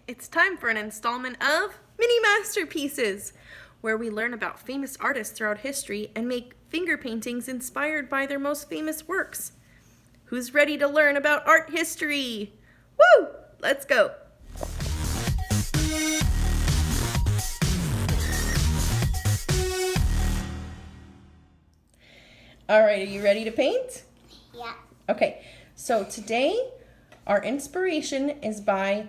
It's time for an installment of Mini Masterpieces, where we learn about famous artists throughout history and make finger paintings inspired by their most famous works. Who's ready to learn about art history? Woo! Let's go! All right, are you ready to paint? Yeah. Okay, so today our inspiration is by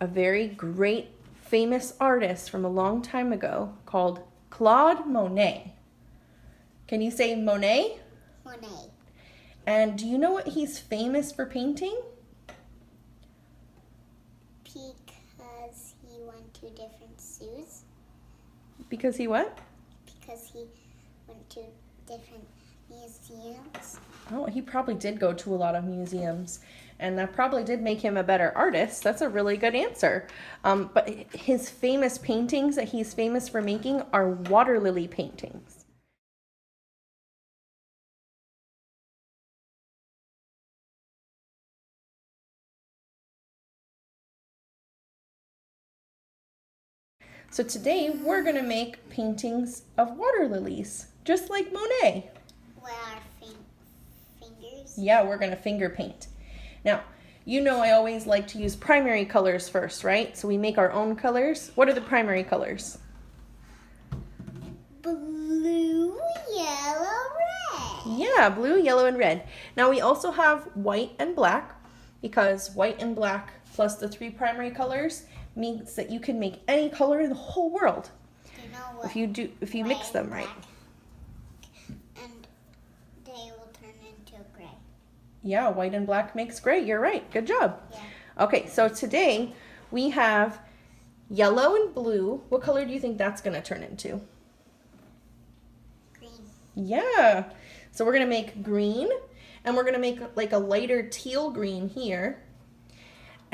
a very great famous artist from a long time ago called Claude Monet. Can you say Monet? Monet. And do you know what he's famous for painting? Because he went to different zoos. Because he what? Because he went to different museums. Oh, he probably did go to a lot of museums, and that probably did make him a better artist. That's a really good answer. But his famous paintings that he's famous for making are water lily paintings. So today we're going to make paintings of water lilies, just like Monet. With our fingers. Yeah, we're going to finger paint. Now, you know I always like to use primary colors first, right? So we make our own colors. What are the primary colors? Blue, yellow, red. Yeah, blue, yellow, and red. Now we also have white and black, because white and black plus the three primary colors means that you can make any color in the whole world You know what? if you mix them right. And they will turn into gray. Yeah, white and black makes gray. You're right. Good job. Yeah. Okay, so today we have yellow and blue. What color do you think that's going to turn into? Green. Yeah. So we're going to make green, and we're going to make like a lighter teal green here.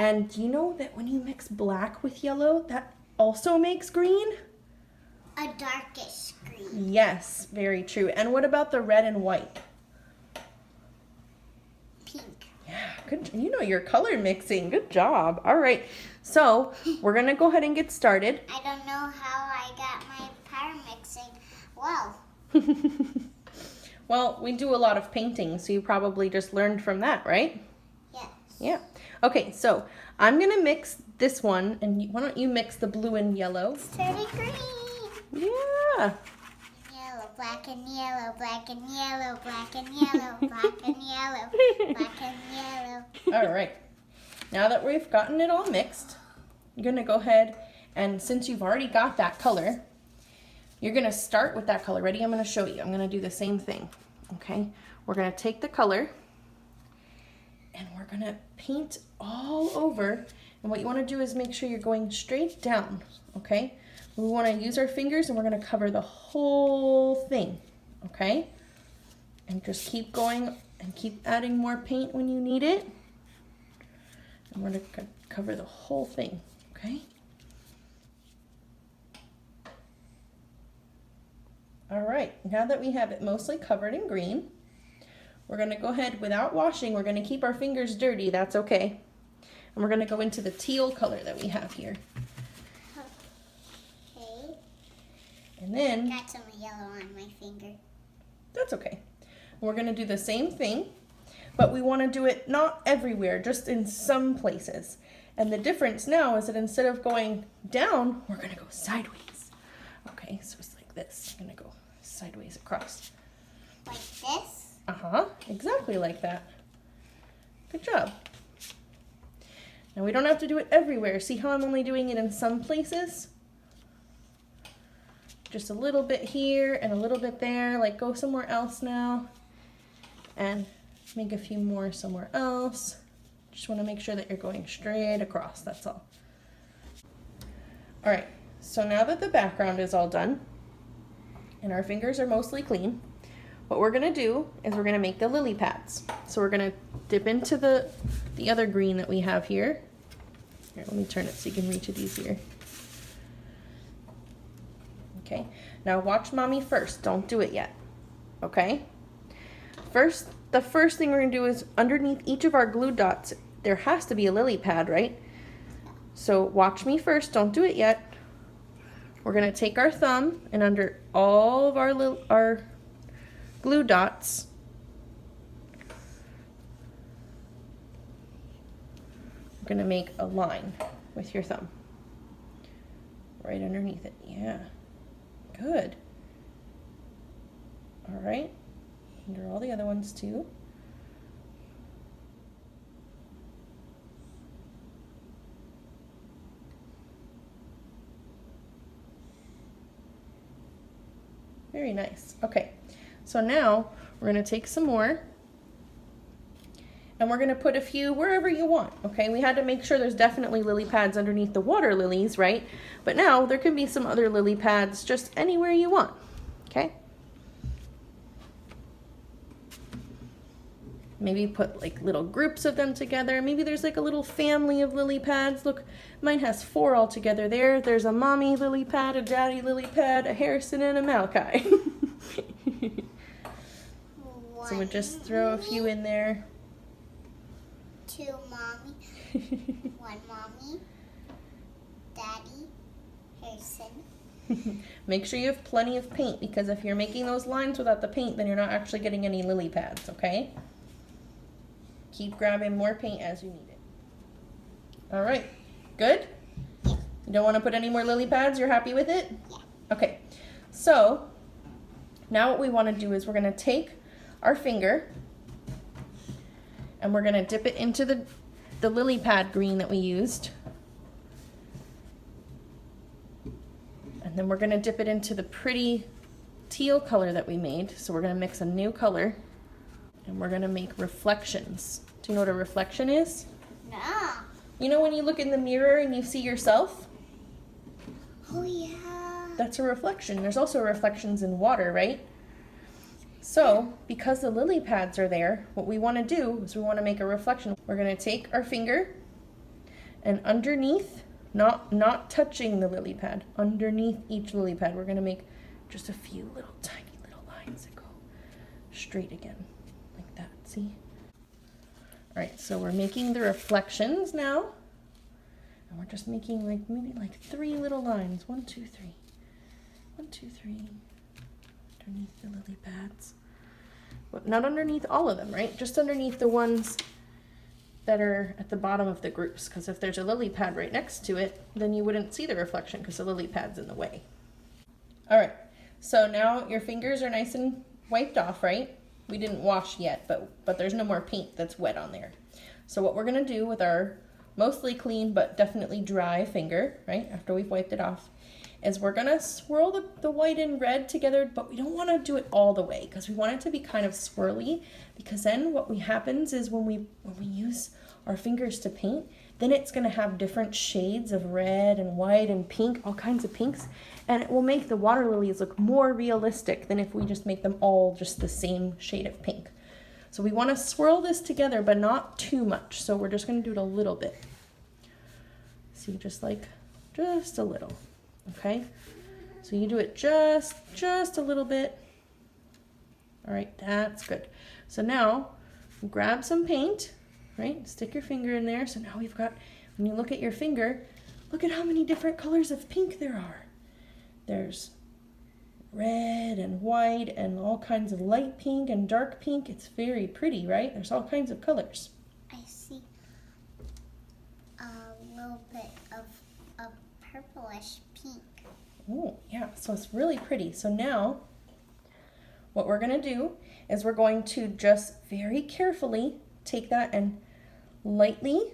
And do you know that when you mix black with yellow, that also makes green? A darkish green. Yes, very true. And what about the red and white? Pink. Yeah, good. You know your color mixing. Good job. All right. So we're going to go ahead and get started. I don't know how I got my power mixing well. Well, we do a lot of painting, so you probably just learned from that, right? Yes. Yeah. Okay, so I'm going to mix this one, and why don't you mix the blue and yellow? It's turning green. Yeah. Yellow, black and yellow, black and yellow, black and yellow, black and yellow, black and yellow. All right. Now that we've gotten it all mixed, you're going to go ahead, and since you've already got that color, you're going to start with that color. Ready? I'm going to show you. I'm going to do the same thing. Okay? We're going to take the color, and we're going to paint all over. And what you want to do is make sure you're going straight down. Okay? We want to use our fingers, and we're going to cover the whole thing. Okay? And just keep going and keep adding more paint when you need it. And we're going to cover the whole thing. Okay? All right, now that we have it mostly covered in green, we're going to go ahead without washing. We're going to keep our fingers dirty. That's okay. And we're going to go into the teal color that we have here. Okay. And then, Got some yellow on my finger. that's okay. We're going to do the same thing, but we want to do it not everywhere, just in some places. And the difference now is that instead of going down, we're going to go sideways. Okay, so it's like this. I'm going to go sideways across. Like this? Uh-huh, exactly like that. Good job. Now we don't have to do it everywhere. See how I'm only doing it in some places? Just a little bit here and a little bit there. Like go somewhere else now and make a few more somewhere else. Just want to make sure that you're going straight across, that's all. All right, so now that the background is all done and our fingers are mostly clean, what we're gonna do is we're gonna make the lily pads. So we're gonna dip into the other green that we have here. Here, let me turn it so you can reach it easier. Okay, now watch mommy first. Don't do it yet, okay? The first thing we're gonna do is underneath each of our glue dots, there has to be a lily pad, right? So watch me first, don't do it yet. We're gonna take our thumb and under all of our glue dots, we're gonna make a line with your thumb. Right underneath it, yeah, good. All right, under all the other ones too. Very nice. Okay, so now we're going to take some more and we're going to put a few wherever you want. Okay, we had to make sure there's definitely lily pads underneath the water lilies, right? But now there can be some other lily pads just anywhere you want. Okay, maybe put like little groups of them together. Maybe there's like a little family of lily pads. Look, mine has 4 all together there. There's a mommy lily pad, a daddy lily pad, a Harrison, and a Malachi. So we'll just throw a few in there. 2 mommy, 1 mommy, daddy, Harrison. Make sure you have plenty of paint, because if you're making those lines without the paint, then you're not actually getting any lily pads, okay? Keep grabbing more paint as you need it. All right, good? Yeah. You don't want to put any more lily pads? You're happy with it? Yeah. Okay, so now what we want to do is we're going to take our finger and we're going to dip it into the lily pad green that we used. And then we're going to dip it into the pretty teal color that we made. So we're going to mix a new color and we're going to make reflections. Do you know what a reflection is? No. You know when you look in the mirror and you see yourself? Oh, yeah. That's a reflection. There's also reflections in water, right? So, because the lily pads are there, what we want to do is we want to make a reflection. We're going to take our finger and underneath, not touching the lily pad, underneath each lily pad, we're going to make just a few little tiny little lines that go straight again, like that, see? All right, so we're making the reflections now, and we're just making maybe 3 little lines. 1, 2, 3. 1, 2, 3. Underneath the lily pads. But not underneath all of them, right? Just underneath the ones that are at the bottom of the groups, because if there's a lily pad right next to it, then you wouldn't see the reflection because the lily pad's in the way. All right, so now your fingers are nice and wiped off, right? We didn't wash yet, but there's no more paint that's wet on there. So what we're gonna do with our mostly clean but definitely dry finger, right, after we've wiped it off, is we're gonna swirl the white and red together, but we don't wanna do it all the way because we want it to be kind of swirly, because then what happens is when we use our fingers to paint, then it's gonna have different shades of red and white and pink, all kinds of pinks, and it will make the water lilies look more realistic than if we just make them all just the same shade of pink. So we wanna swirl this together, but not too much. So we're just gonna do it a little bit. See, just a little. Okay, so you do it just a little bit. All right, that's good. So now grab some paint, right? Stick your finger in there. So now we've got, when you look at your finger, look at how many different colors of pink there are. There's red and white and all kinds of light pink and dark pink. It's very pretty, right? There's all kinds of colors. I see a little bit of purplish pink. Oh, yeah, so it's really pretty. So now what we're going to do is we're going to just very carefully take that and lightly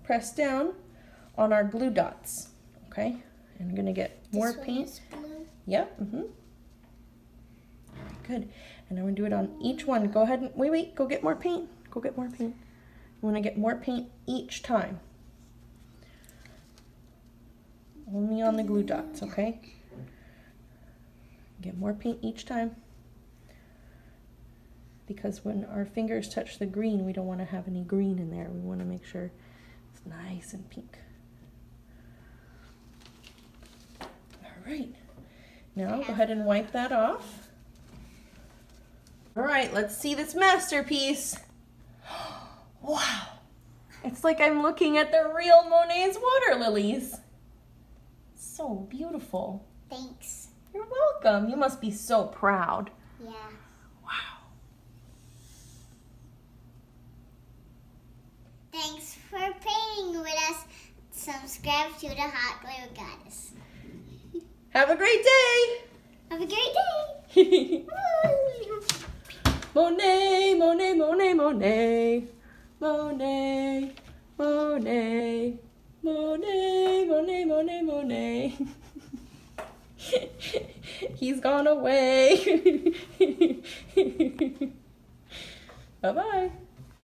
press down on our glue dots, okay? And I'm going to get more paint. This one is blue? Yep, Good. And I'm going to do it on each one. Go ahead and, wait, go get more paint. Go get more paint. You want to get more paint each time. Only on the glue dots, okay? Get more paint each time. Because when our fingers touch the green, we don't want to have any green in there. We want to make sure it's nice and pink. All right. Now go ahead and wipe that off. All right, let's see this masterpiece. Wow. It's like I'm looking at the real Monet's water lilies. So beautiful. Thanks. You're welcome. You must be so proud. Yeah. Wow. Thanks for painting with us. Subscribe to the Hot Glue Goddess. Have a great day. Have a great day. Monet, Monet, Monet, Monet. Monet, Monet, Monet, Monet, Monet, Monet. He's gone away. Bye-bye.